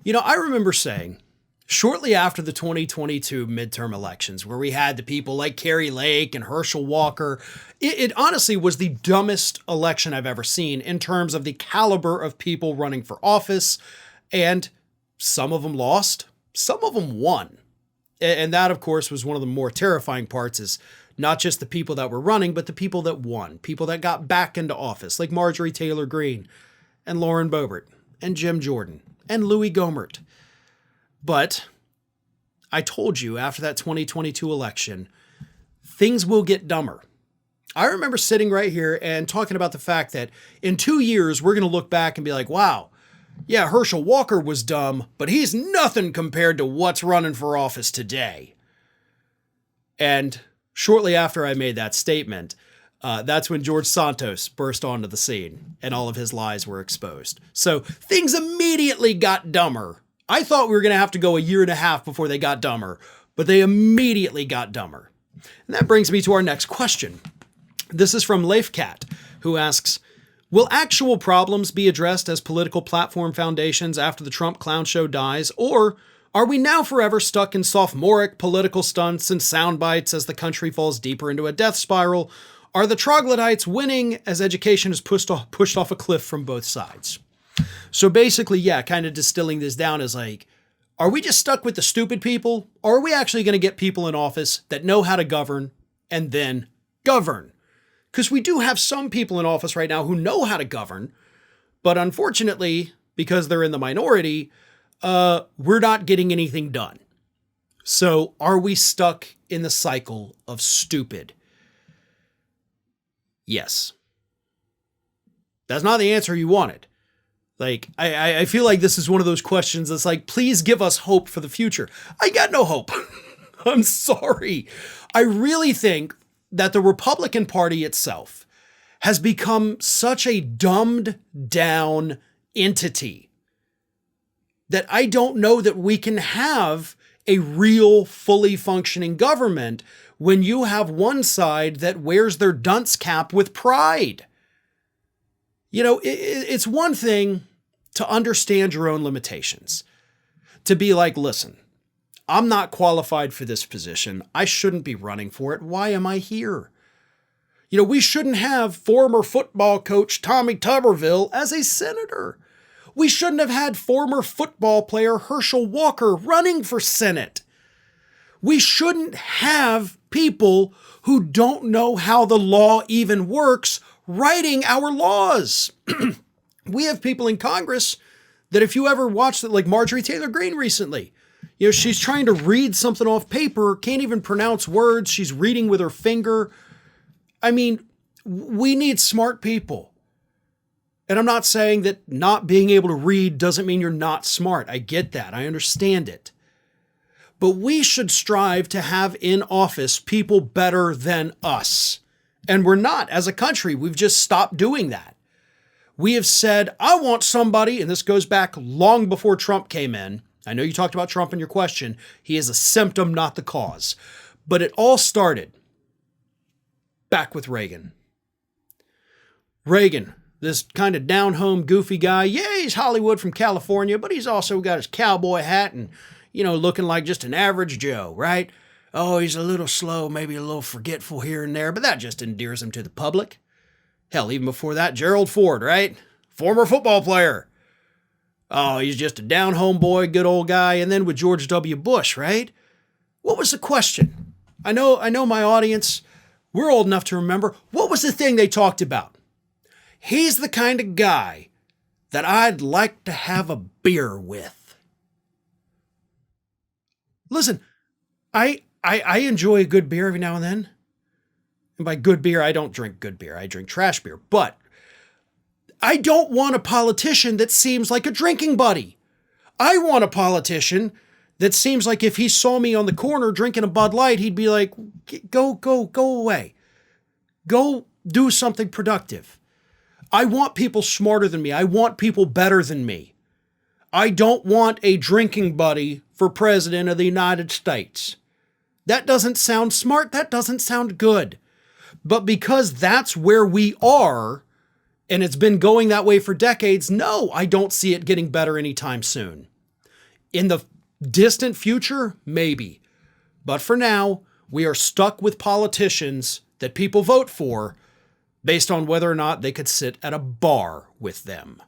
I remember saying shortly after the 2022 midterm elections, where we had the people like Kari Lake and Herschel Walker, it honestly was the dumbest election I've ever seen in terms of the caliber of people running for office. And some of them lost, some of them won. And that, of course, was one of the more terrifying parts, is not just the people that were running, but the people that won, people that got back into office, like Marjorie Taylor Greene and Lauren Boebert and Jim Jordan and Louis Gohmert. But I told you after that 2022 election, things will get dumber. I remember sitting right here and talking about the fact that in 2 years, we're going to look back and be like, wow, yeah, Herschel Walker was dumb, but he's nothing compared to what's running for office today. And shortly after I made that statement, that's when George Santos burst onto the scene and all of his lies were exposed. So things immediately got dumber. I thought we were going to have to go a year and a half before they got dumber, but they immediately got dumber. And that brings me to our next question. This is from Leifcat, who asks, will actual problems be addressed as political platform foundations after the Trump clown show dies, or are we now forever stuck in sophomoric political stunts and sound bites as the country falls deeper into a death spiral? Are the troglodytes winning as education is pushed off a cliff from both sides? So basically, yeah, kind of distilling this down is like, are we just stuck with the stupid people, or are we actually going to get people in office that know how to govern and then govern? Because we do have some people in office right now who know how to govern, but unfortunately, because they're in the minority, we're not getting anything done. So are we stuck in the cycle of stupid? Yes. That's not the answer you wanted. Like, I feel like this is one of those questions that's like, please give us hope for the future. I got no hope. I'm sorry. I really think that the Republican Party itself has become such a dumbed down entity that I don't know that we can have a real, fully functioning government when you have one side that wears their dunce cap with pride. It's one thing to understand your own limitations, to be like, listen, I'm not qualified for this position. I shouldn't be running for it. Why am I here? We shouldn't have former football coach Tommy Tuberville as a senator. We shouldn't have had former football player Herschel Walker running for Senate. We shouldn't have people who don't know how the law even works writing our laws. We have people in Congress that, if you ever watched it, like Marjorie Taylor Greene recently, she's trying to read something off paper, can't even pronounce words. She's reading with her finger. I mean, we need smart people. And I'm not saying that not being able to read doesn't mean you're not smart. I get that. I understand it. But we should strive to have in office people better than us. And we're not. As a country, we've just stopped doing that. We have said, I want somebody, and this goes back long before Trump came in. I know you talked about Trump in your question. He is a symptom, not the cause. But it all started back with Reagan. Reagan, this kind of down-home, goofy guy. Yeah, he's Hollywood from California, but he's also got his cowboy hat and, looking like just an average Joe, right? Oh, he's a little slow, maybe a little forgetful here and there, but that just endears him to the public. Hell, even before that, Gerald Ford, right? Former football player. Oh, he's just a down-home boy, good old guy. And then with George W. Bush, right? What was the question? I know my audience, we're old enough to remember. What was the thing they talked about? He's the kind of guy that I'd like to have a beer with. Listen, I enjoy a good beer every now and then. And by good beer, I don't drink good beer. I drink trash beer. But I don't want a politician that seems like a drinking buddy. I want a politician that seems like if he saw me on the corner drinking a Bud Light, he'd be like, go away. Go do something productive. I want people smarter than me. I want people better than me. I don't want a drinking buddy for president of the United States. That doesn't sound smart. That doesn't sound good. But because that's where we are, and it's been going that way for decades, no, I don't see it getting better anytime soon. In the distant future, maybe. But for now, we are stuck with politicians that people vote for based on whether or not they could sit at a bar with them.